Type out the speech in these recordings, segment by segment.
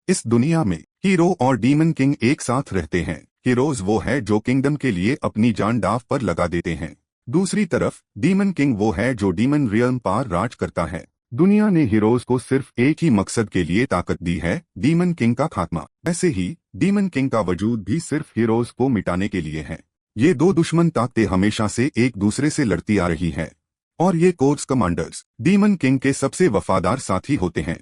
इस दुनिया में हीरो और डीमन किंग एक साथ रहते हैं। हीरोज वो है जो किंगडम के लिए अपनी जान दांव पर लगा देते हैं। दूसरी तरफ डीमन किंग वो है जो डीमन रियल्म पर राज करता है। दुनिया ने हीरोज को सिर्फ एक ही मकसद के लिए ताकत दी है, डीमन किंग का खात्मा। ऐसे ही डीमन किंग का वजूद भी सिर्फ हीरोज को मिटाने के लिए है। ये दो दुश्मन ताकतें हमेशा से एक दूसरे से लड़ती आ रही है और ये कोर्ट्स कमांडर्स डीमन किंग के सबसे वफादार साथी होते हैं।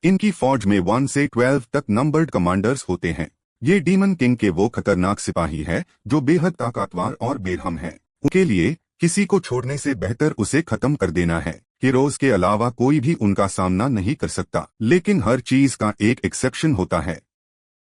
इनकी फौज में 1 से 12 तक नंबर्ड कमांडर्स होते हैं। ये डीमन किंग के वो खतरनाक सिपाही है जो बेहद ताकतवर और बेरहम है। उनके लिए किसी को छोड़ने से बेहतर उसे खत्म कर देना है। हीरोज के अलावा कोई भी उनका सामना नहीं कर सकता, लेकिन हर चीज का एक एक्सेप्शन होता है।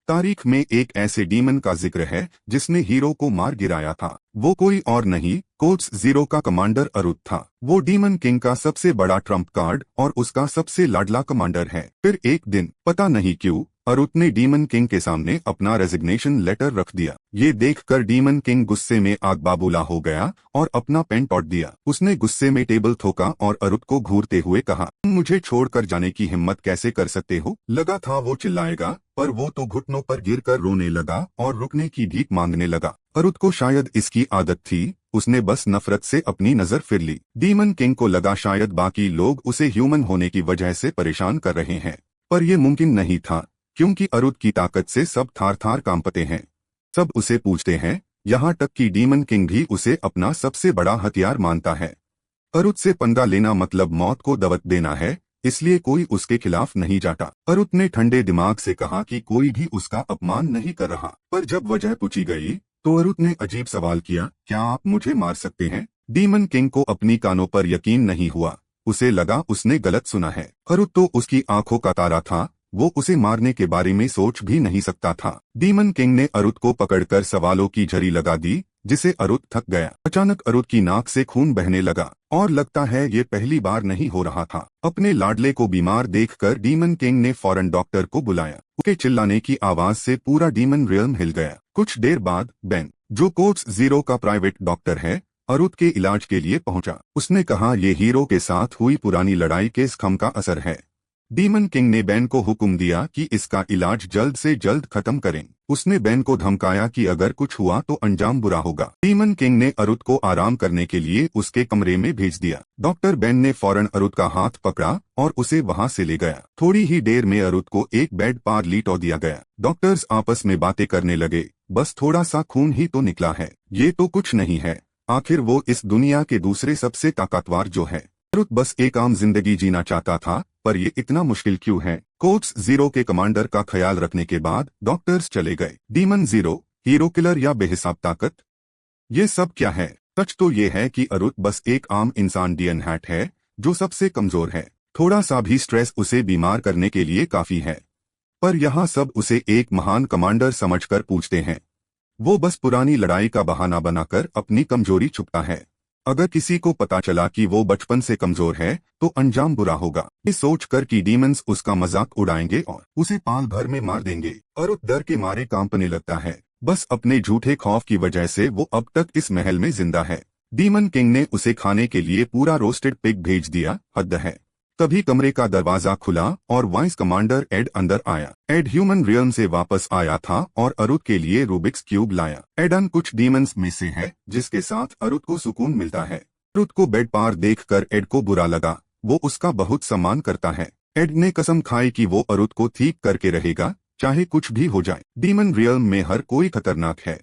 तारीख में एक ऐसे डीमन का जिक्र है जिसने हीरो को मार गिराया था। वो कोई और नहीं, कोर्ट्स जीरो का कमांडर अरुत था। वो डीमन किंग का सबसे बड़ा ट्रम्प कार्ड और उसका सबसे लाडला कमांडर है। फिर एक दिन पता नहीं क्यों अरुत ने डीमन किंग के सामने अपना रेजिग्नेशन लेटर रख दिया। ये देखकर डीमन किंग गुस्से में आग बाबूला हो गया और अपना पेन तोड़ दिया। उसने गुस्से में टेबल ठोका और अरुत को घूरते हुए कहा, तुम मुझे छोड़कर जाने की हिम्मत कैसे कर सकते हो? लगा था वो चिल्लाएगा, पर वो तो घुटनों पर गिरकर रोने लगा और रुकने की भीख मांगने लगा। अरुत को शायद इसकी आदत थी, उसने बस नफरत से अपनी नजर फिर ली। डीमन किंग को लगा शायद बाकी लोग उसे ह्यूमन होने की वजह से परेशान कर रहे हैं, पर यह मुमकिन नहीं था क्योंकि अरुत की ताकत से सब थार थार कांपते हैं। सब उसे पूछते हैं, यहाँ तक कि डीमन किंग भी उसे अपना सबसे बड़ा हथियार मानता है। अरुत से पंगा लेना मतलब मौत को दवत देना है, इसलिए कोई उसके खिलाफ नहीं जाता। अरुत ने ठंडे दिमाग से कहा कि कोई भी उसका अपमान नहीं कर रहा, पर जब वजह पूछी गई तो अरुत ने अजीब सवाल किया, क्या आप मुझे मार सकते हैं? डीमन किंग को अपनी कानों पर यकीन नहीं हुआ। उसे लगा उसने गलत सुना है। अरुत तो उसकी आंखों का तारा था, वो उसे मारने के बारे में सोच भी नहीं सकता था। डीमन किंग ने अरुत को पकड़कर सवालों की झड़ी लगा दी, जिसे अरुत थक गया। अचानक अरुत की नाक से खून बहने लगा और लगता है ये पहली बार नहीं हो रहा था। अपने लाडले को बीमार देखकर डीमन किंग ने फौरन डॉक्टर को बुलाया। उसके चिल्लाने की आवाज से पूरा डीमन रियल्म हिल गया। कुछ देर बाद बेन, जो कोर्ट्स जीरो का प्राइवेट डॉक्टर है, अरुत के इलाज के लिए पहुंचा। उसने कहा ये हीरो के साथ हुई पुरानी लड़ाई के जख्म का असर है। डीमन किंग ने बेन को हुक्म दिया कि इसका इलाज जल्द से जल्द खत्म करें। उसने बेन को धमकाया कि अगर कुछ हुआ तो अंजाम बुरा होगा। डीमन किंग ने अरुत को आराम करने के लिए उसके कमरे में भेज दिया। डॉक्टर बेन ने फौरन अरुत का हाथ पकड़ा और उसे वहां से ले गया। थोड़ी ही देर में अरुत को एक बेड पर लिटा दिया गया। डॉक्टर्स आपस में बातें करने लगे, बस थोड़ा सा खून ही तो निकला है, ये तो कुछ नहीं है। आखिर वो इस दुनिया के दूसरे सबसे ताकतवर जो है। अरुत बस एक आम जिंदगी जीना चाहता था, पर ये इतना मुश्किल क्यों है? कोर्ट्स जीरो के कमांडर का ख्याल रखने के बाद डॉक्टर्स चले गए। डीमन जीरो, हीरो किलर या बेहिसाब ताकत, ये सब क्या है? सच तो ये है कि अरुत बस एक आम इंसान डीएन हैट है जो सबसे कमजोर है। थोड़ा सा भी स्ट्रेस उसे बीमार करने के लिए काफी है। पर यहाँ सब उसे एक महान कमांडर समझकर पूछते हैं। वो बस पुरानी लड़ाई का बहाना बनाकर अपनी कमजोरी छुपता है। अगर किसी को पता चला कि वो बचपन से कमजोर है तो अंजाम बुरा होगा। ये सोचकर कि डीमंस उसका मजाक उड़ाएंगे और उसे पाल भर में मार देंगे। अरुत डर के मारे कांपने लगता है। बस अपने झूठे खौफ की वजह से वो अब तक इस महल में जिंदा है। डीमन किंग ने उसे खाने के लिए पूरा रोस्टेड पिग भेज दिया। हद है। तभी कमरे का दरवाजा खुला और वाइस कमांडर एड अंदर आया। एड ह्यूमन रियल्म से वापस आया था और अरुत के लिए रूबिक्स क्यूब लाया। एडन कुछ डीमंस में से है जिसके साथ अरुत को सुकून मिलता है। अरुत को बेड पार देखकर एड को बुरा लगा। वो उसका बहुत सम्मान करता है। एड ने कसम खाई कि वो अरुत को ठीक करके रहेगा, चाहे कुछ भी हो जाए। डीमन रियल्म में हर कोई खतरनाक है।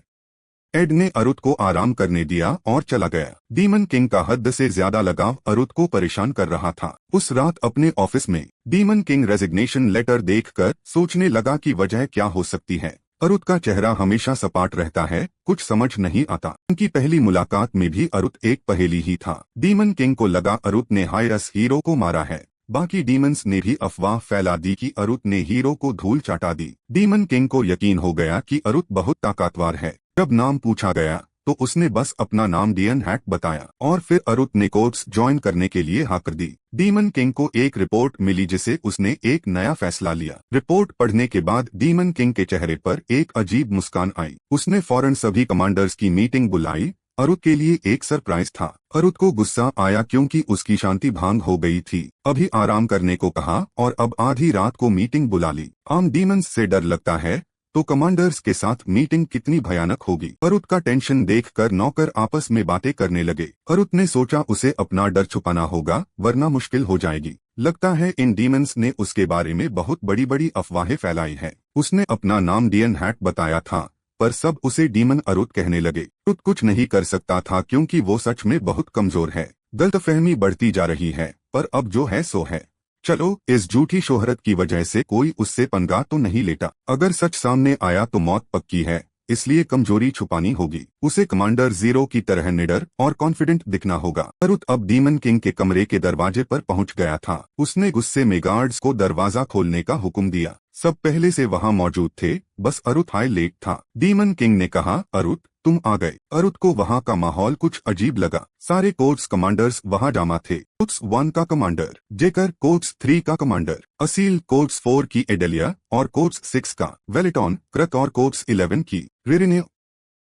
एड ने अरुत को आराम करने दिया और चला गया। डीमन किंग का हद से ज्यादा लगाव अरुत को परेशान कर रहा था। उस रात अपने ऑफिस में डीमन किंग रेजिग्नेशन लेटर देखकर सोचने लगा कि वजह क्या हो सकती है। अरुत का चेहरा हमेशा सपाट रहता है, कुछ समझ नहीं आता। उनकी पहली मुलाकात में भी अरुत एक पहेली ही था। डीमन किंग को लगा अरुत ने हायरस हीरो को मारा है। बाकी डीमंस ने भी अफवाह फैला दी कि अरुत ने हीरो को धूल चाटा दी। डीमन किंग को यकीन हो गया कि अरुत बहुत ताकतवर है। जब नाम पूछा गया तो उसने बस अपना नाम डीएन हैक बताया और फिर अरुत ने कोर्ट्स ज्वाइन करने के लिए हाँ कर दी। डीमन किंग को एक रिपोर्ट मिली जिसे उसने एक नया फैसला लिया। रिपोर्ट पढ़ने के बाद डीमन किंग के चेहरे पर एक अजीब मुस्कान आई। उसने फौरन सभी कमांडर्स की मीटिंग बुलाई अरुत के लिए एक सरप्राइज था। अरुत को गुस्सा आया क्योंकि उसकी शांति भंग हो गई थी। अभी आराम करने को कहा और अब आधी रात को मीटिंग बुला ली। आम डीमंस से डर लगता है तो कमांडर्स के साथ मीटिंग कितनी भयानक होगी। अरुत का टेंशन देखकर नौकर आपस में बातें करने लगे। अरुत ने सोचा उसे अपना डर छुपाना होगा वरना मुश्किल हो जाएगी। लगता है इन डीमंस ने उसके बारे में बहुत बड़ी बड़ी अफवाहें फैलाई है। उसने अपना नाम डीएन हैट बताया था पर सब उसे डीमन अरुत कहने लगे। अरुत कुछ नहीं कर सकता था क्योंकि वो सच में बहुत कमजोर है। गलतफहमी बढ़ती जा रही है पर अब जो है सो है। चलो इस झूठी शोहरत की वजह से कोई उससे पंगा तो नहीं लेता। अगर सच सामने आया तो मौत पक्की है, इसलिए कमजोरी छुपानी होगी। उसे कमांडर जीरो की तरह निडर और कॉन्फिडेंट दिखना होगा। अरुत अब डीमन किंग के कमरे के दरवाजे पर पहुंच गया था। उसने गुस्से में गार्ड्स को दरवाजा खोलने का हुक्म दिया। सब पहले से वहां मौजूद थे, बस अरुत हाई लेट था। डीमन किंग ने कहा, अरुत तुम आ गए। अरुत को वहां का माहौल कुछ अजीब लगा। सारे कोर्ट्स कमांडर्स वहां जमा थे। कोर्ट्स 1 का कमांडर जेकर, कोर्ट्स 3 का कमांडर असील, कोर्ट्स 4 की एडेलिया और कोर्ट्स 6 का वेलेटॉन क्रक और कोर्ट्स 11 की रिरिने।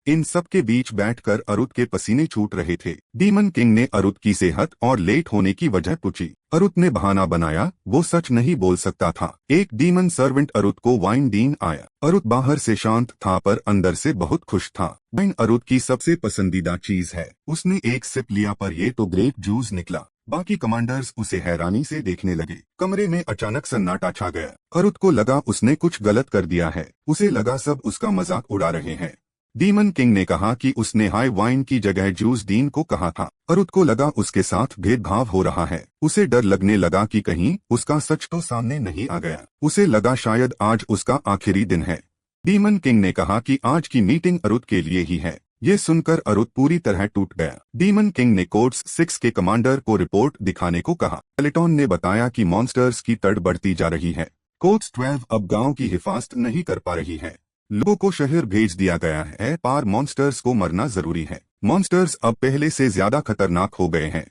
इन सब के बीच बैठकर अरुत के पसीने छूट रहे थे। डीमन किंग ने अरुत की सेहत और लेट होने की वजह पूछी। अरुत ने बहाना बनाया वो सच नहीं बोल सकता था। एक डीमन सर्वेंट अरुत को वाइन दीन आया। अरुत बाहर से शांत था पर अंदर से बहुत खुश था। वाइन अरुत की सबसे पसंदीदा चीज है। उसने एक सिप लिया पर ये तो ग्रेप जूस निकला। बाकी कमांडर्स उसे हैरानी से देखने लगे। कमरे में अचानक सन्नाटा छा गया। अरुत को लगा उसने कुछ गलत कर दिया है। उसे लगा सब उसका मजाक उड़ा रहे हैं। डीमन किंग ने कहा कि उसने हाई वाइन की जगह जूस डीन को कहा था। अरुत को लगा उसके साथ भेदभाव हो रहा है। उसे डर लगने लगा कि कहीं उसका सच तो सामने नहीं आ गया। उसे लगा शायद आज उसका आखिरी दिन है। डीमन किंग ने कहा कि आज की मीटिंग अरुत के लिए ही है। ये सुनकर अरुत पूरी तरह टूट गया। डीमन किंग ने कोर्ट्स 6 के कमांडर को रिपोर्ट दिखाने को कहा। वेलेटॉन ने बताया कि मॉन्स्टर्स की तड़ बढ़ती जा रही है। कोर्ट्स 12 अब गांव की हिफाजत नहीं कर पा रही है। लोगों को शहर भेज दिया गया है पर मॉन्स्टर्स को मरना जरूरी है। मॉन्स्टर्स अब पहले से ज्यादा खतरनाक हो गए हैं।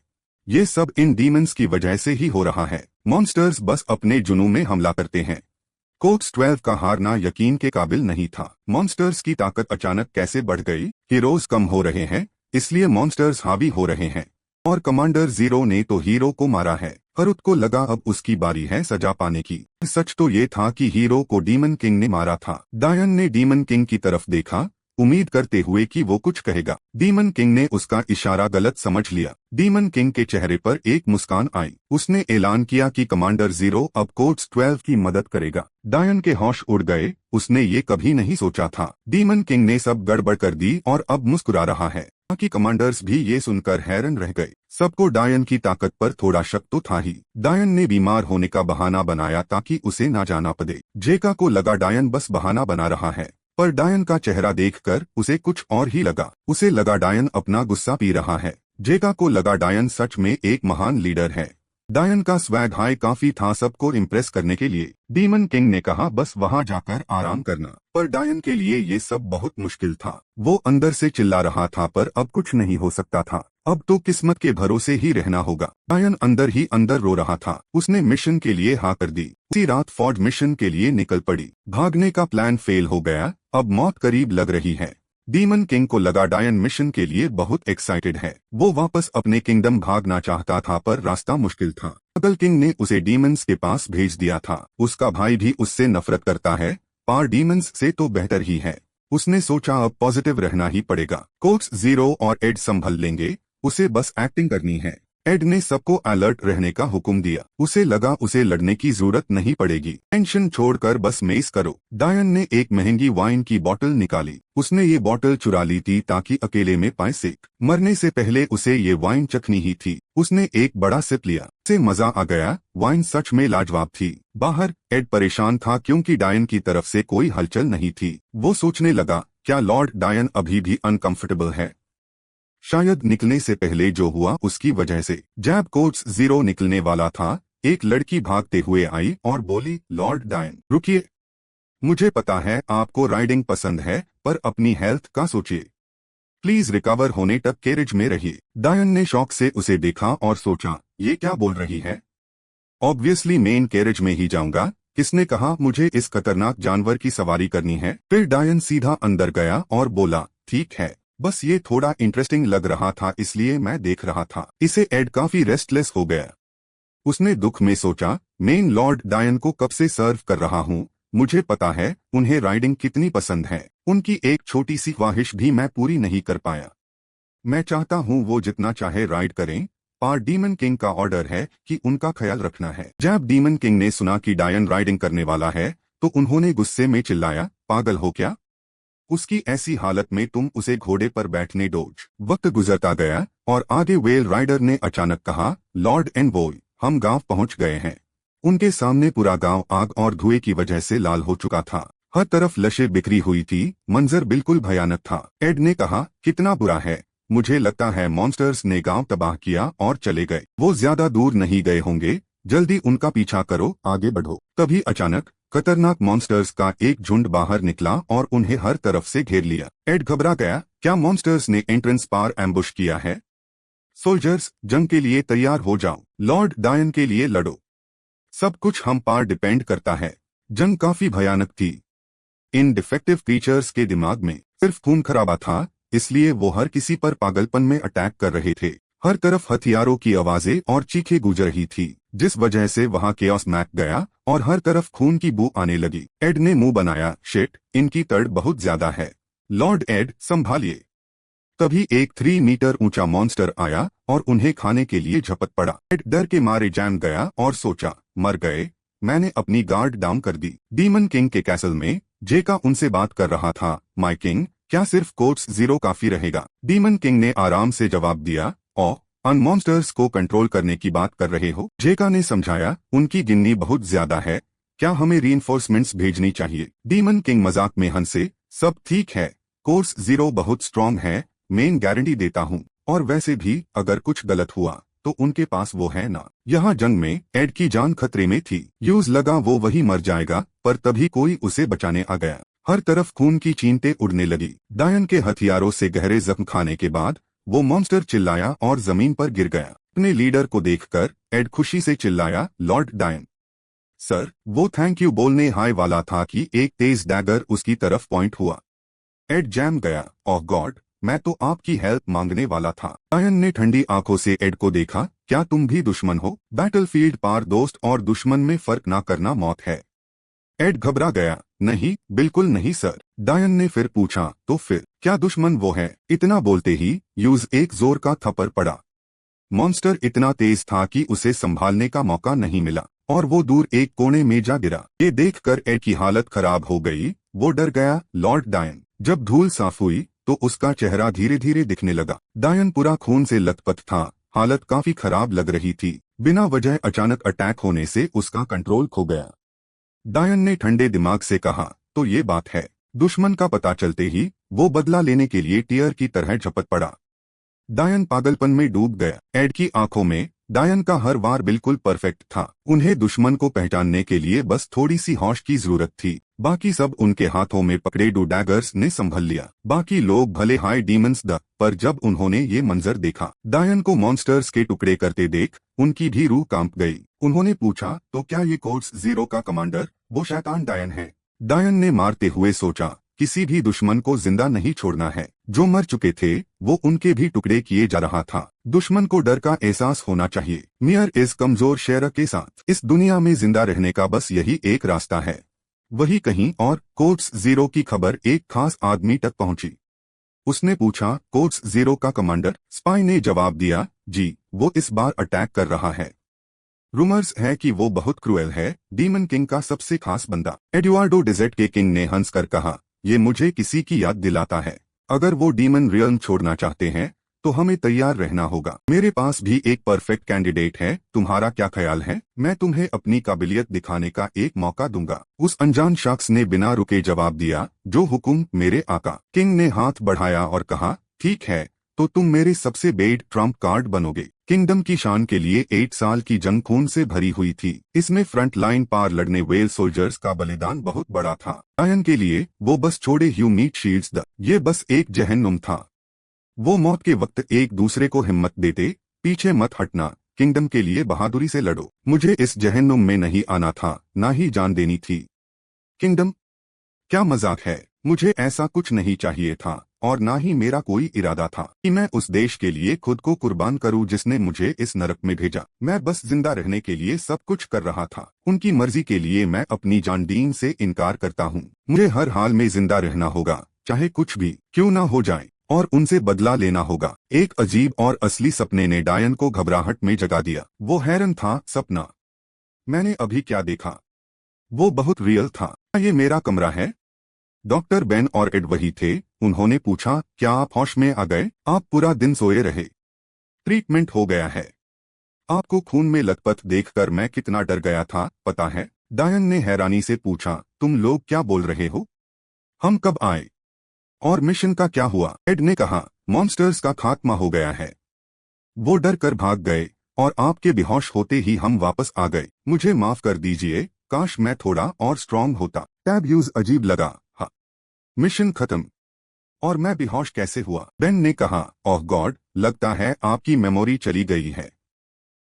ये सब इन डीमंस की वजह से ही हो रहा है। मॉन्स्टर्स बस अपने जुनून में हमला करते हैं। कोर्ट्स 12 का हारना यकीन के काबिल नहीं था। मॉन्स्टर्स की ताकत अचानक कैसे बढ़ गई। हीरोज कम हो रहे हैं इसलिए मॉन्स्टर्स हावी हो रहे हैं और कमांडर जीरो ने तो हीरो को मारा है। अरुत को लगा अब उसकी बारी है सजा पाने की। सच तो ये था कि हीरो को डीमन किंग ने मारा था। डायन ने डीमन किंग की तरफ देखा उम्मीद करते हुए कि वो कुछ कहेगा। डीमन किंग ने उसका इशारा गलत समझ लिया। डीमन किंग के चेहरे पर एक मुस्कान आई। उसने ऐलान किया कि कमांडर जीरो अब कोर्ट्स 12 की मदद करेगा। डायन के होश उड़ गए। उसने ये कभी नहीं सोचा था। डीमन किंग ने सब गड़बड़ कर दी और अब मुस्कुरा रहा है। बाकी कमांडर्स भी ये सुनकर हैरान रह गए। सबको डायन की ताकत पर थोड़ा शक तो था ही। डायन ने बीमार होने का बहाना बनाया ताकि उसे ना जाना पड़े। जेका को लगा डायन बस बहाना बना रहा है पर डायन का चेहरा देखकर उसे कुछ और ही लगा। उसे लगा डायन अपना गुस्सा पी रहा है। जेका को लगा डायन सच में एक महान लीडर है। डायन का स्वैग हाई काफी था सबको इम्प्रेस करने के लिए। डीमन किंग ने कहा बस वहां जाकर आराम करना पर डायन के लिए ये सब बहुत मुश्किल था। वो अंदर से चिल्ला रहा था पर अब कुछ नहीं हो सकता था। अब तो किस्मत के भरोसे ही रहना होगा। डायन अंदर ही अंदर रो रहा था। उसने मिशन के लिए हाँ कर दी। उसी रात फौज मिशन के लिए निकल पड़ी। भागने का प्लान फेल हो गया। अब मौत करीब लग रही है। डीमन किंग को लगा डायन मिशन के लिए बहुत एक्साइटेड है। वो वापस अपने किंगडम भागना चाहता था पर रास्ता मुश्किल था। अगल किंग ने उसे डीमंस के पास भेज दिया था। उसका भाई भी उससे नफरत करता है पर डीमंस से तो बेहतर ही है। उसने सोचा अब पॉजिटिव रहना ही पड़ेगा। कोर्ट्स 0 और एड संभल लेंगे। उसे बस एक्टिंग करनी है। एड ने सबको अलर्ट रहने का हुक्म दिया। उसे लगा उसे लड़ने की जरूरत नहीं पड़ेगी। टेंशन छोड़कर बस मेस करो। डायन ने एक महंगी वाइन की बोतल निकाली। उसने ये बोतल चुरा ली थी ताकि अकेले में पाए सेक। मरने से पहले उसे ये वाइन चखनी ही थी। उसने एक बड़ा सिप लिया। उसे मजा आ गया। वाइन सच में लाजवाब थी। बाहर एड परेशान था क्योंकि डायन की तरफ से कोई हलचल नहीं थी। वो सोचने लगा क्या लॉर्ड डायन अभी भी अनकंफर्टेबल है। शायद निकलने से पहले जो हुआ उसकी वजह से। जब कोर्ट्स 0 निकलने वाला था एक लड़की भागते हुए आई और बोली लॉर्ड डायन रुकिए। मुझे पता है आपको राइडिंग पसंद है पर अपनी हेल्थ का सोचिए। प्लीज रिकवर होने तक कैरेज में रहिए। डायन ने शौक से उसे देखा और सोचा ये क्या बोल रही है। ऑब्वियसली मेन कैरेज में ही जाऊंगा। किसने कहा मुझे इस खतरनाक जानवर की सवारी करनी है। फिर डायन सीधा अंदर गया और बोला ठीक है। बस ये थोड़ा इंटरेस्टिंग लग रहा था इसलिए मैं देख रहा था। इसे एड काफी रेस्टलेस हो गया। उसने दुख में सोचा, मेन लॉर्ड डायन को कब से सर्व कर रहा हूँ, मुझे पता है उन्हें राइडिंग कितनी पसंद है। उनकी एक छोटी सी ख्वाहिश भी मैं पूरी नहीं कर पाया। मैं चाहता हूँ वो जितना चाहे राइड करें, पर डीमन किंग का ऑर्डर है कि उनका ख्याल रखना है। जब डीमन किंग ने सुना कि डायन राइडिंग करने वाला है तो उन्होंने गुस्से में चिल्लाया, पागल हो क्या? उसकी ऐसी हालत में तुम उसे घोड़े पर बैठने दोज। वक्त गुजरता गया और आगे वेल राइडर ने अचानक कहा, लॉर्ड एनवॉय, हम गांव पहुंच गए हैं। उनके सामने पूरा गांव आग और धुएं की वजह से लाल हो चुका था। हर तरफ लशें बिखरी हुई थी। मंजर बिल्कुल भयानक था। एड ने कहा, कितना बुरा है, मुझे लगता है मॉन्स्टर्स ने गांव तबाह किया और चले गए। वो ज्यादा दूर नहीं गए होंगे, जल्दी उनका पीछा करो, आगे बढ़ो। तभी अचानक खतरनाक मॉन्स्टर्स का एक झुंड बाहर निकला और उन्हें हर तरफ से घेर लिया। एड घबरा गया, क्या मॉन्स्टर्स ने एंट्रेंस पार एम्बुश किया है? सोल्जर्स, जंग के लिए तैयार हो जाओ, लॉर्ड डायन के लिए लड़ो। सब कुछ हम पार डिपेंड करता है। जंग काफी भयानक थी। इन डिफेक्टिव क्रीचर्स के दिमाग में सिर्फ खून खराबा था, इसलिए वो हर किसी पर पागलपन में अटैक कर रहे थे। हर तरफ हथियारों की आवाजें और चीखें गूंज रही थी, जिस वजह से वहां केओस मैक गया और हर तरफ खून की बू आने लगी। एड ने मुंह बनाया, शिट, इनकी तड़ बहुत ज्यादा है। लॉर्ड एड, संभालिए। तभी एक 3 मीटर ऊंचा मॉन्स्टर आया और उन्हें खाने के लिए झपट पड़ा। एड डर के मारे जैम गया और सोचा, मर गए। मैंने अपनी गार्ड डाउन कर दी। डीमन किंग के कैसल में जेका उनसे बात कर रहा था, माय किंग, क्या सिर्फ कोर्स 0 काफी रहेगा? डीमन किंग ने आराम से जवाब दिया, ओ, अन मॉन्स्टर्स को कंट्रोल करने की बात कर रहे हो? जेका ने समझाया, उनकी गिननी बहुत ज्यादा है, क्या हमें रीइंफोर्समेंट्स भेजनी चाहिए? डीमन किंग मजाक में हंसे, सब ठीक है, कोर्स 0 बहुत स्ट्रांग है, मेन गारंटी देता हूँ। और वैसे भी अगर कुछ गलत हुआ तो उनके पास वो है ना। यहाँ जंग में एड की जान खतरे में थी। यूज लगा वो वही मर जाएगा, पर तभी कोई उसे बचाने आ गया। हर तरफ खून की चींटें उड़ने लगी। डायन के हथियारों से गहरे जख्म खाने के बाद वो मॉन्स्टर चिल्लाया और जमीन पर गिर गया। अपने लीडर को देखकर एड खुशी से चिल्लाया, लॉर्ड डायन। सर, वो थैंक यू बोलने हाय वाला था कि एक तेज डैगर उसकी तरफ पॉइंट हुआ। एड जैम गया, ओह गॉड, मैं तो आपकी हेल्प मांगने वाला था। डायन ने ठंडी आंखों से एड को देखा, क्या तुम भी दुश्मन हो? बैटलफील्ड पार दोस्त और दुश्मन में फर्क ना करना मौत है। एड घबरा गया, नहीं, बिल्कुल नहीं सर। डायन ने फिर पूछा, तो फिर क्या दुश्मन वो है? इतना बोलते ही यूज एक जोर का थप्पड़ पड़ा। मॉन्स्टर इतना तेज था कि उसे संभालने का मौका नहीं मिला और वो दूर एक कोने में जा गिरा। ये देखकर एड की हालत खराब हो गई। वो डर गया, लॉर्ड डायन। जब धूल साफ हुई तो उसका चेहरा धीरे धीरे दिखने लगा। डायन पूरा खून से लथपथ था, हालत काफी खराब लग रही थी। बिना वजह अचानक अटैक होने से उसका कंट्रोल खो गया। डायन ने ठंडे दिमाग से कहा, तो ये बात है। दुश्मन का पता चलते ही वो बदला लेने के लिए टियर की तरह झपट पड़ा। डायन पागलपन में डूब गया। एड की आंखों में डायन का हर वार बिल्कुल परफेक्ट था। उन्हें दुश्मन को पहचानने के लिए बस थोड़ी सी होश की जरूरत थी। बाकी सब उनके हाथों में पकड़े डैगर्स ने संभल लिया। बाकी लोग भले हाय डीमंस द, पर जब उन्होंने ये मंजर देखा, डायन को मॉन्स्टर्स के टुकड़े करते देख उनकी भी रूह कांप गई। उन्होंने पूछा, तो क्या ये कोर्स 0 का कमांडर वो शैतान डायन है? डायन ने मारते हुए सोचा, किसी भी दुश्मन को जिंदा नहीं छोड़ना है। जो मर चुके थे वो उनके भी टुकड़े किए जा रहा था। दुश्मन को डर का एहसास होना चाहिए। मियर इस कमजोर शेर के साथ इस दुनिया में जिंदा रहने का बस यही एक रास्ता है। वही कहीं और कोर्स 0 की खबर एक खास आदमी तक पहुंची। उसने पूछा, कोर्स 0 का कमांडर? स्पाई ने जवाब दिया, जी, वो इस बार अटैक कर रहा है। रूमर्स है कि वो बहुत क्रूएल है, डीमन किंग का सबसे खास बंदा। एडुआर्डो डिजर्ट के किंग ने हंसकर कहा, ये मुझे किसी की याद दिलाता है। अगर वो डीमन रियल्म छोड़ना चाहते हैं तो हमें तैयार रहना होगा। मेरे पास भी एक परफेक्ट कैंडिडेट है, तुम्हारा क्या ख्याल है? मैं तुम्हें अपनी काबिलियत दिखाने का एक मौका दूंगा। उस अनजान शख्स ने बिना रुके जवाब दिया, जो हुक्म मेरे आका। किंग ने हाथ बढ़ाया और कहा, ठीक है, तो तुम मेरे सबसे बेड ट्रम्प कार्ड बनोगे। किंगडम की शान के लिए 8 साल की जंग खून से भरी हुई थी। इसमें फ्रंट लाइन पार लड़ने वेल सोल्जर्स का बलिदान बहुत बड़ा था। डायन के लिए वो बस छोड़े ह्यू मीट शील्ड्स द, ये बस एक जहन्नुम था। वो मौत के वक्त एक दूसरे को हिम्मत देते, पीछे मत हटना, किंगडम के लिए बहादुरी से लड़ो। मुझे इस जहन्नुम में नहीं आना था, ना ही जान देनी थी। किंगडम? क्या मजाक है, मुझे ऐसा कुछ नहीं चाहिए था। और ना ही मेरा कोई इरादा था कि मैं उस देश के लिए खुद को कुर्बान करूं जिसने मुझे इस नरक में भेजा। मैं बस जिंदा रहने के लिए सब कुछ कर रहा था। उनकी मर्जी के लिए मैं अपनी जान दीन से इनकार करता हूँ। मुझे हर हाल में जिंदा रहना होगा, चाहे कुछ भी क्यों ना हो जाए, और उनसे बदला लेना होगा। एक अजीब और असली सपने ने डायन को घबराहट में जगा दिया। वो हैरान था, सपना? मैंने अभी क्या देखा? वो बहुत रियल था। क्या ये मेरा कमरा है? डॉक्टर बेन और एड वही थे। उन्होंने पूछा, क्या आप होश में आ गए? आप पूरा दिन सोए रहे। ट्रीटमेंट हो गया है। आपको खून में लथपथ देखकर मैं कितना डर गया था, पता है? डायन ने हैरानी से पूछा, तुम लोग क्या बोल रहे हो? हम कब आए? और मिशन का क्या हुआ? एड ने कहा, मॉन्स्टर्स का खात्मा हो गया है। वो डर कर भाग गए और आपके बेहोश होते ही हम वापस आ गए। मुझे माफ कर दीजिए, काश मैं थोड़ा और स्ट्रांग होता। टैब यूज अजीब लगा। हाँ, मिशन खत्म और मैं बेहोश कैसे हुआ? बेन ने कहा, ओह गॉड, लगता है आपकी मेमोरी चली गई है।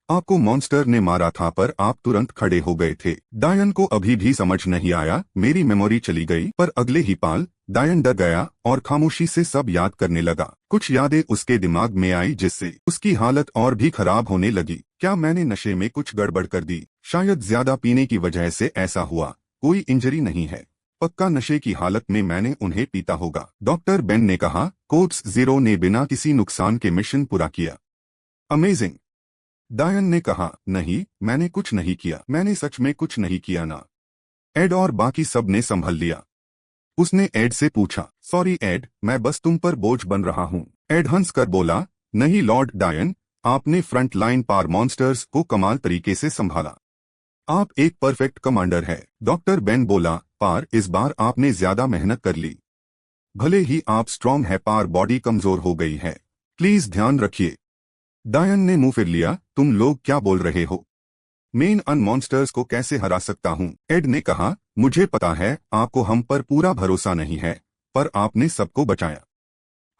आपको मॉन्स्टर ने मारा था पर आप तुरंत खड़े हो गए थे। डायन को अभी भी समझ नहीं आया मेरी मेमोरी चली गई, पर अगले ही पाल डायन डर गया और खामोशी से सब याद करने लगा। कुछ यादें उसके दिमाग में आई जिससे उसकी हालत और भी खराब होने लगी। क्या मैंने नशे में कुछ गड़बड़ कर दी? शायद ज्यादा पीने की वजह से ऐसा हुआ। कोई इंजरी नहीं है, पक्का नशे की हालत में मैंने उन्हें पीता होगा। डॉक्टर बेन ने कहा, कोड्स 0 ने बिना किसी नुकसान के मिशन पूरा किया। अमेजिंग। डायन ने कहा, नहीं, मैंने कुछ नहीं किया। मैंने सच में कुछ नहीं किया ना। एड और बाकी सब ने संभल लिया। उसने एड से पूछा, सॉरी एड, मैं बस तुम पर बोझ बन रहा हूँ। एड हंसकर बोला, नहीं लॉर्ड डायन, आपने फ्रंट लाइन पार मॉन्स्टर्स को कमाल तरीके से संभाला। आप एक परफेक्ट कमांडर है। डॉक्टर बेन बोला, पार, इस बार आपने ज्यादा मेहनत कर ली। भले ही आप स्ट्रांग है, पार बॉडी कमजोर हो गई है। प्लीज ध्यान रखिए। डायन ने मुंह फिर लिया, तुम लोग क्या बोल रहे हो? मेन अन मॉन्स्टर्स को कैसे हरा सकता हूँ? एड ने कहा, मुझे पता है आपको हम पर पूरा भरोसा नहीं है, पर आपने सबको बचाया।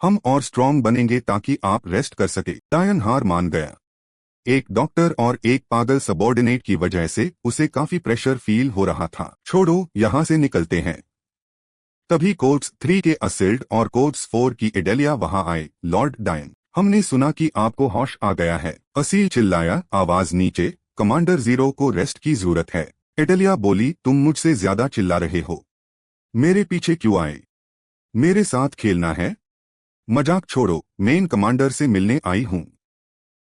हम और स्ट्रांग बनेंगे ताकि आप रेस्ट कर सके। डायन हार मान गया। एक डॉक्टर और एक पागल सबॉर्डिनेट की वजह से उसे काफी प्रेशर फील हो रहा था। छोड़ो, यहाँ से निकलते हैं। तभी कोड्स 3 के असिल्ड और कोड्स 4 की एडेलिया वहां आए। लॉर्ड डायन, हमने सुना कि आपको होश आ गया है। असील चिल्लाया, आवाज नीचे। कमांडर 0 को रेस्ट की जरूरत है। एडेलिया बोली, तुम मुझसे ज्यादा चिल्ला रहे हो। मेरे पीछे क्यों आए? मेरे साथ खेलना है? मजाक छोड़ो, मेन कमांडर से मिलने आई हूँ।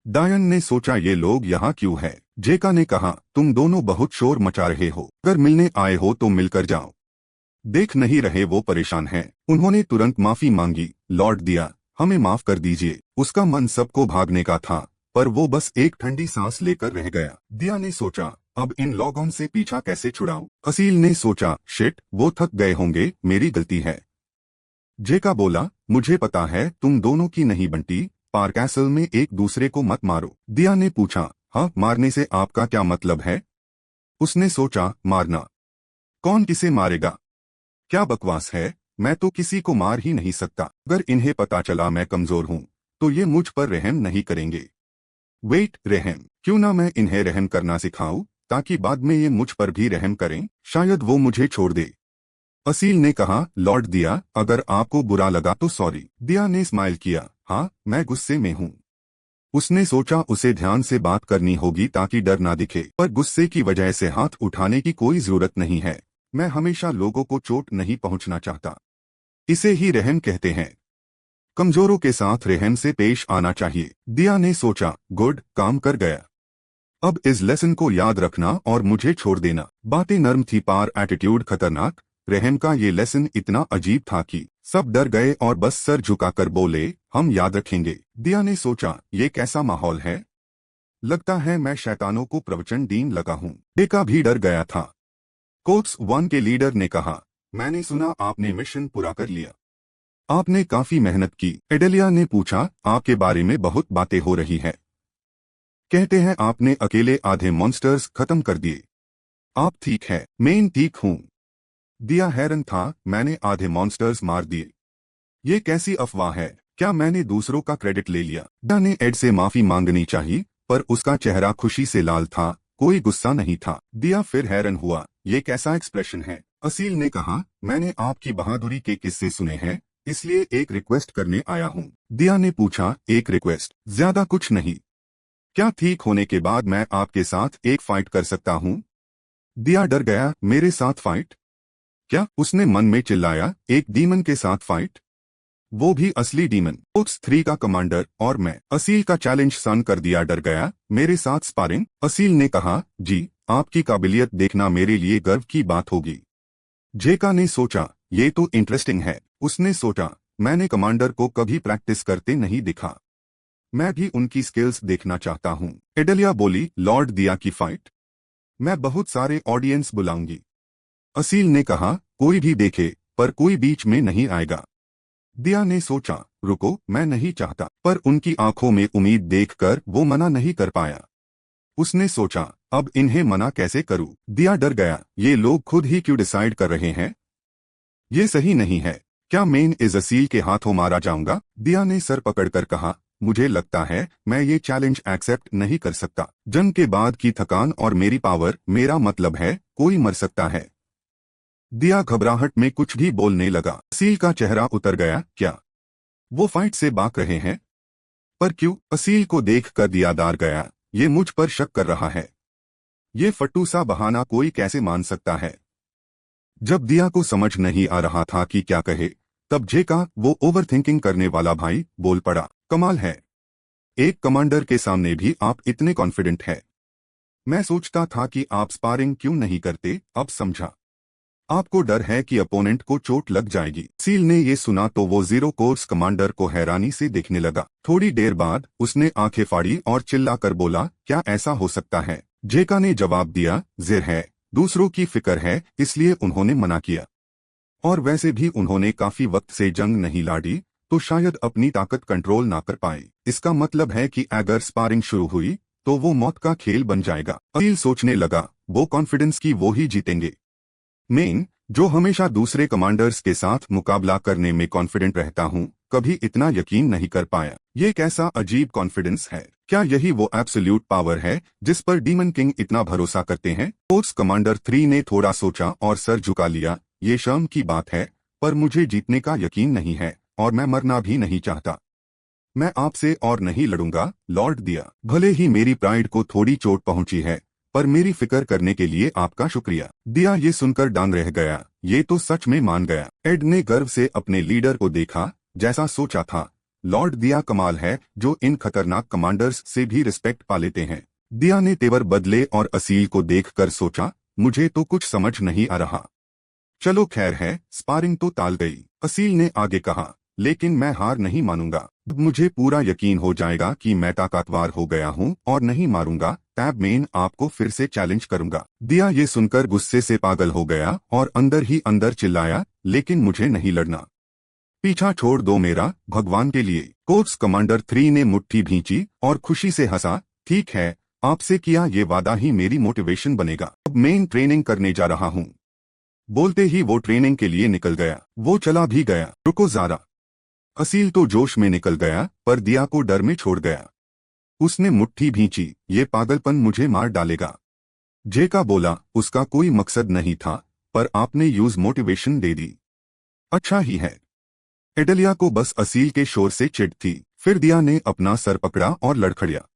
डायन ने सोचा, ये लोग यहाँ क्यों है? जेका ने कहा, तुम दोनों बहुत शोर मचा रहे हो। अगर मिलने आए हो तो मिलकर जाओ। देख नहीं रहे वो परेशान हैं। उन्होंने तुरंत माफी मांगी। लॉर्ड दिया, हमें माफ कर दीजिए। उसका मन सबको भागने का था, पर वो बस एक ठंडी सांस लेकर रह गया। दिया ने सोचा, अब इन लोगों से पीछा कैसे छुड़ाऊं? असील ने सोचा, शिट, वो थक गए होंगे, मेरी गलती है। जेका बोला, मुझे पता है तुम दोनों की नहीं बनती, पार कैसल में एक दूसरे को मत मारो। दिया ने पूछा, हाँ, मारने से आपका क्या मतलब है? उसने सोचा, मारना? कौन किसे मारेगा? क्या बकवास है, मैं तो किसी को मार ही नहीं सकता। अगर इन्हें पता चला मैं कमजोर हूँ तो ये मुझ पर रहम नहीं करेंगे। वेट, रहम? क्यों ना मैं इन्हें रहम करना सिखाऊं, ताकि बाद में ये मुझ पर भी रहम करें। शायद वो मुझे छोड़ दे। असील ने कहा, लॉर्ड दिया, अगर आपको बुरा लगा तो सॉरी। दिया ने स्माइल किया, हाँ, मैं गुस्से में हूँ। उसने सोचा उसे ध्यान से बात करनी होगी ताकि डर ना दिखे, पर गुस्से की वजह से हाथ उठाने की कोई जरूरत नहीं है। मैं हमेशा लोगों को चोट नहीं पहुंचना चाहता। इसे ही रहम कहते हैं। कमजोरों के साथ रहम से पेश आना चाहिए। दिया ने सोचा, गुड, काम कर गया। अब इस लेसन को याद रखना और मुझे छोड़ देना। बातें नर्म थी, पार एटीट्यूड खतरनाक। रहम का ये लेसन इतना अजीब था कि सब डर गए और बस सर झुकाकर बोले, हम याद रखेंगे। दिया ने सोचा, ये कैसा माहौल है? लगता है मैं शैतानों को प्रवचन दीन लगा हूँ। जेका भी डर गया था। कोड्स 1 के लीडर ने कहा, मैंने सुना आपने मिशन पूरा कर लिया। आपने काफी मेहनत की। एडेलिया ने पूछा, आपके बारे में बहुत बातें हो रही है। कहते हैं आपने अकेले आधे मॉन्स्टर्स खत्म कर दिए। आप ठीक है? मैं ठीक हूँ। दिया हैरान था, मैंने आधे मॉन्स्टर्स मार दिए। ये कैसी अफवाह है? क्या मैंने दूसरों का क्रेडिट ले लिया? दिया ने एड से माफी मांगनी चाहिए, पर उसका चेहरा खुशी से लाल था, कोई गुस्सा नहीं था। दिया फिर हैरान हुआ, ये कैसा एक्सप्रेशन है? असील ने कहा, मैंने आपकी बहादुरी के किस्से सुने हैं, इसलिए एक रिक्वेस्ट करने आया हूँ। दिया ने पूछा, एक रिक्वेस्ट? ज्यादा कुछ नहीं। क्या ठीक होने के बाद मैं आपके साथ एक फाइट कर सकता हूँ? दिया डर गया, मेरे साथ फाइट? क्या? उसने मन में चिल्लाया, एक डीमन के साथ फाइट? वो भी असली डीमन, कोर्स 3 का कमांडर, और मैं। असील का चैलेंज सन कर दिया डर गया, मेरे साथ स्पारिंग? असील ने कहा, जी, आपकी काबिलियत देखना मेरे लिए गर्व की बात होगी। जेका ने सोचा, ये तो इंटरेस्टिंग है। उसने सोचा, मैंने कमांडर को कभी प्रैक्टिस करते नहीं दिखा। मैं भी उनकी स्किल्स देखना चाहता हूँ। एडेलिया बोली, लॉर्ड दिया की फाइट? मैं बहुत सारे ऑडियंस बुलाऊंगी। असील ने कहा, कोई भी देखे, पर कोई बीच में नहीं आएगा। दिया ने सोचा, रुको, मैं नहीं चाहता, पर उनकी आंखों में उम्मीद देखकर वो मना नहीं कर पाया। उसने सोचा, अब इन्हें मना कैसे करूं? दिया डर गया, ये लोग खुद ही क्यों डिसाइड कर रहे हैं? ये सही नहीं है। क्या मैं इस असील के हाथों मारा जाऊंगा? दिया ने सर पकड़कर कहा, मुझे लगता है मैं ये चैलेंज एक्सेप्ट नहीं कर सकता। जंग के बाद की थकान और मेरी पावर, मेरा मतलब है, कोई मर सकता है। दिया घबराहट में कुछ भी बोलने लगा। असील का चेहरा उतर गया, क्या वो फाइट से बाक रहे हैं? पर क्यों? असील को देखकर दिया डर गया, ये मुझ पर शक कर रहा है। ये फट्टू सा बहाना कोई कैसे मान सकता है? जब दिया को समझ नहीं आ रहा था कि क्या कहे, तब जेका, वो ओवर थिंकिंग करने वाला भाई, बोल पड़ा, कमाल है, एक कमांडर के सामने भी आप इतने कॉन्फिडेंट हैं। मैं सोचता था कि आप स्पारिंग क्यों नहीं करते, अब समझा। आपको डर है कि अपोनेंट को चोट लग जाएगी। सील ने ये सुना तो वो जीरो कोर्स कमांडर को हैरानी से देखने लगा। थोड़ी देर बाद उसने आंखें फाड़ी और चिल्लाकर बोला, क्या ऐसा हो सकता है? जेका ने जवाब दिया, जिर है, दूसरों की फिक्र है, इसलिए उन्होंने मना किया। और वैसे भी उन्होंने काफी वक्त से जंग नहीं लड़ी, तो शायद अपनी ताकत कंट्रोल ना कर पाए। इसका मतलब है कि अगर स्पारिंग शुरू हुई तो वो मौत का खेल बन जाएगा। असील सोचने लगा, वो कॉन्फिडेंस की वो ही जीतेंगे। मैं, जो हमेशा दूसरे कमांडर्स के साथ मुकाबला करने में कॉन्फिडेंट रहता हूँ, कभी इतना यकीन नहीं कर पाया। ये कैसा अजीब कॉन्फिडेंस है? क्या यही वो एब्सोल्यूट पावर है जिस पर डीमन किंग इतना भरोसा करते हैं? फोर्स कमांडर 3 ने थोड़ा सोचा और सर झुका लिया, ये शर्म की बात है, पर मुझे जीतने का यकीन नहीं है, और मैं मरना भी नहीं चाहता। मैं आपसे और नहीं लड़ूंगा, लॉर्ड दिया। भले ही मेरी प्राइड को थोड़ी चोट पहुंची है, पर मेरी फिक्र करने के लिए आपका शुक्रिया। दिया ये सुनकर दंग रह गया, ये तो सच में मान गया। एड ने गर्व से अपने लीडर को देखा, जैसा सोचा था, लॉर्ड दिया कमाल है, जो इन खतरनाक कमांडर्स से भी रिस्पेक्ट पा लेते हैं। दिया ने तेवर बदले और असील को देखकर सोचा, मुझे तो कुछ समझ नहीं आ रहा। चलो खैर है, स्पारिंग तो टाल गई। असील ने आगे कहा, लेकिन मैं हार नहीं मानूंगा। अब मुझे पूरा यकीन हो जाएगा कि मैं ताकतवर हो गया हूँ और नहीं मारूंगा, तब मैं आपको फिर से चैलेंज करूंगा। दिया ये सुनकर गुस्से से पागल हो गया और अंदर ही अंदर चिल्लाया, लेकिन मुझे नहीं लड़ना। पीछा छोड़ दो मेरा, भगवान के लिए। कोर्स कमांडर 3 ने मुट्ठी भींची और खुशी से हंसा, ठीक है, आपसे किया ये वादा ही मेरी मोटिवेशन बनेगा। अब मैं ट्रेनिंग करने जा रहा हूँ। बोलते ही वो ट्रेनिंग के लिए निकल गया। वो चला भी गया। रुको जरा। असील तो जोश में निकल गया, पर दिया को डर में छोड़ गया। उसने मुट्ठी भींची, ये पागलपन मुझे मार डालेगा। जेका बोला, उसका कोई मकसद नहीं था, पर आपने यूज मोटिवेशन दे दी। अच्छा ही है। एडेलिया को बस असील के शोर से चिढ़ थी। फिर दिया ने अपना सर पकड़ा और लड़खड़िया।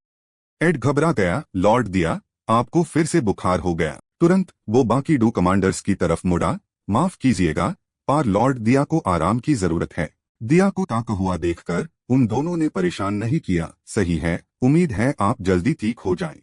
एड घबरा गया, लॉर्ड दिया, आपको फिर से बुखार हो गया। तुरंत वो बाकी 2 कमांडर्स की तरफ मुड़ा, माफ कीजिएगा, पर लॉर्ड दिया को आराम की जरूरत है। दिया को ताका हुआ देखकर उन दोनों ने परेशान नहीं किया, सही है, उम्मीद है आप जल्दी ठीक हो जाएं।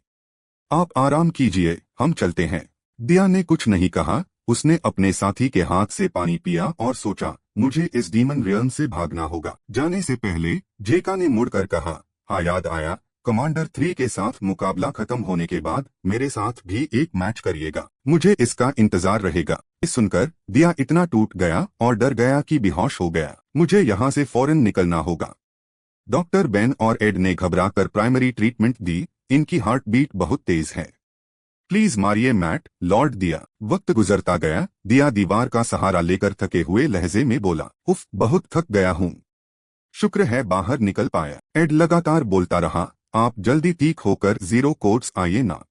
आप आराम कीजिए, हम चलते हैं। दिया ने कुछ नहीं कहा, उसने अपने साथी के हाथ से पानी पिया और सोचा, मुझे इस डीमन रियल्म से भागना होगा। जाने से पहले जेका ने मुड़कर कहा, हाँ याद आया, कमांडर 3 के साथ मुकाबला खत्म होने के बाद मेरे साथ भी एक मैच करिएगा, मुझे इसका इंतजार रहेगा। इस सुनकर दिया इतना टूट गया और डर गया कि बेहोश हो गया। मुझे यहाँ से फौरन निकलना होगा। डॉक्टर बेन और एड ने घबराकर प्राइमरी ट्रीटमेंट दी, इनकी हार्ट बीट बहुत तेज है। प्लीज मारिए मैट, लॉर्ड दिया। वक्त गुजरता गया। दिया दीवार का सहारा लेकर थके हुए लहजे में बोला, उफ, बहुत थक गया हूँ। शुक्र है बाहर निकल पाया। एड लगातार बोलता रहा, आप जल्दी ठीक होकर जीरो कोर्ट्स आइए ना,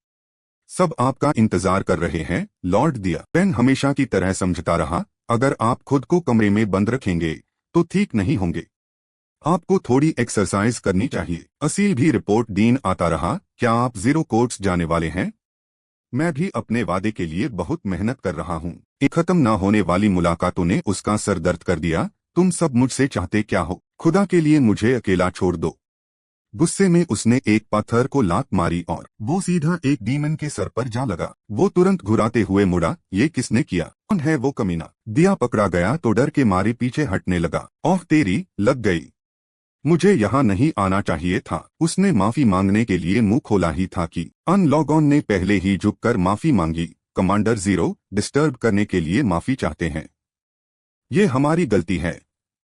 सब आपका इंतजार कर रहे हैं, लॉर्ड दिया। बेन हमेशा की तरह समझता रहा, अगर आप खुद को कमरे में बंद रखेंगे तो ठीक नहीं होंगे। आपको थोड़ी एक्सरसाइज करनी चाहिए। असील भी रिपोर्ट दीन आता रहा, क्या आप जीरो कोर्ट्स जाने वाले हैं? मैं भी अपने वादे के लिए बहुत मेहनत कर रहा हूँ। खत्म ना होने वाली मुलाकातों ने उसका सर दर्द कर दिया। तुम सब मुझसे चाहते क्या हो? खुदा के लिए मुझे अकेला छोड़ दो। गुस्से में उसने एक पत्थर को लात मारी और वो सीधा एक डीमन के सर पर जा लगा। वो तुरंत घुराते हुए मुड़ा। ये किसने किया? कौन है वो कमीना? दिया पकड़ा गया तो डर के मारे पीछे हटने लगा। ओह तेरी लग गई, मुझे यहाँ नहीं आना चाहिए था। उसने माफी मांगने के लिए मुंह खोला ही था कि अनलॉगॉन ने पहले ही झुककर माफी मांगी। कमांडर जीरो, डिस्टर्ब करने के लिए माफी चाहते हैं। ये हमारी गलती है।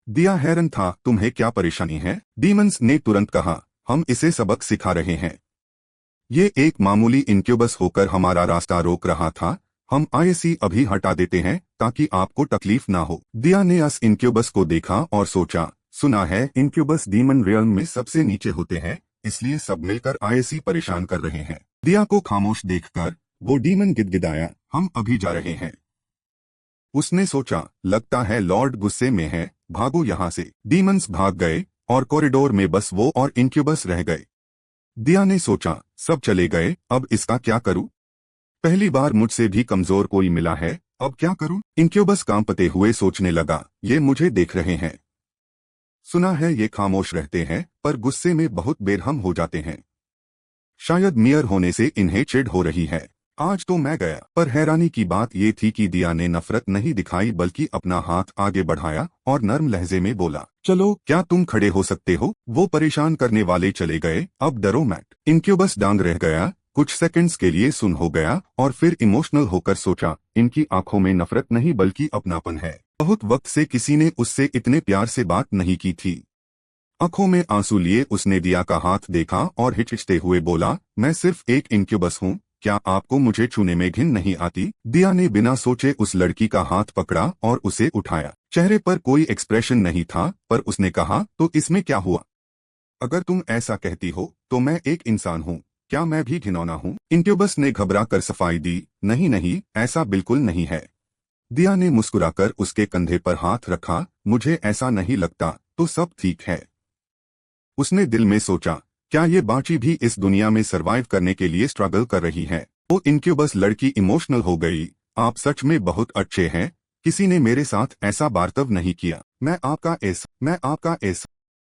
दिया हैरान था, तुम्हें क्या परेशानी है? डीमंस ने तुरंत कहा, हम इसे सबक सिखा रहे हैं। ये एक मामूली इनक्यूबस होकर हमारा रास्ता रोक रहा था। हम आईएसी अभी हटा देते हैं ताकि आपको तकलीफ ना हो। दिया ने इस इनक्यूबस को देखा और सोचा, सुना है इनक्यूबस डीमन रियल्म में सबसे नीचे होते हैं, इसलिए सब मिलकर आईएसी परेशान कर रहे हैं। दिया को खामोश देखकर वो डीमन गिदगिदाया, हम अभी जा रहे हैं। उसने सोचा, लगता है लॉर्ड गुस्से में है, भागो यहाँ से। डीमंस भाग गए और कॉरिडोर में बस वो और इनक्यूबस रह गए। दिया ने सोचा, सब चले गए, अब इसका क्या करूं? पहली बार मुझसे भी कमजोर कोई मिला है, अब क्या करूं? इनक्यूबस कांपते हुए सोचने लगा, ये मुझे देख रहे हैं। सुना है ये खामोश रहते हैं पर गुस्से में बहुत बेरहम हो जाते हैं। शायद मेयर होने से इन्हें चिढ़ हो रही है। आज तो मैं गया। पर हैरानी की बात ये थी कि दिया ने नफरत नहीं दिखाई बल्कि अपना हाथ आगे बढ़ाया और नर्म लहजे में बोला, चलो क्या तुम खड़े हो सकते हो? वो परेशान करने वाले चले गए, अब डरो मैट। इनक्यूबस डांग रह गया, कुछ सेकंड्स के लिए सुन हो गया और फिर इमोशनल होकर सोचा, इनकी आंखों में नफरत नहीं बल्कि अपनापन है। बहुत वक्त से किसी ने उससे इतने प्यार से बात नहीं की थी। आंखों में आंसू लिए उसने दिया का हाथ देखा और हिचकिचाते हुए बोला, मैं सिर्फ एक इनक्यूबस हूँ, क्या आपको मुझे छूने में घिन नहीं आती? दिया ने बिना सोचे उस लड़की का हाथ पकड़ा और उसे उठाया। चेहरे पर कोई एक्सप्रेशन नहीं था पर उसने कहा, तो इसमें क्या हुआ? अगर तुम ऐसा कहती हो तो मैं एक इंसान हूँ, क्या मैं भी घिनौना हूँ? इनक्यूबस ने घबरा कर सफाई दी, नहीं नहीं, ऐसा बिल्कुल नहीं है। दिया ने मुस्कुराकर उसके कंधे पर हाथ रखा, मुझे ऐसा नहीं लगता, तो सब ठीक है। उसने दिल में सोचा, क्या ये बाची भी इस दुनिया में सरवाइव करने के लिए स्ट्रगल कर रही है? वो इनक्यूबस लड़की इमोशनल हो गई, आप सच में बहुत अच्छे हैं, किसी ने मेरे साथ ऐसा बर्ताव नहीं किया। मैं आपका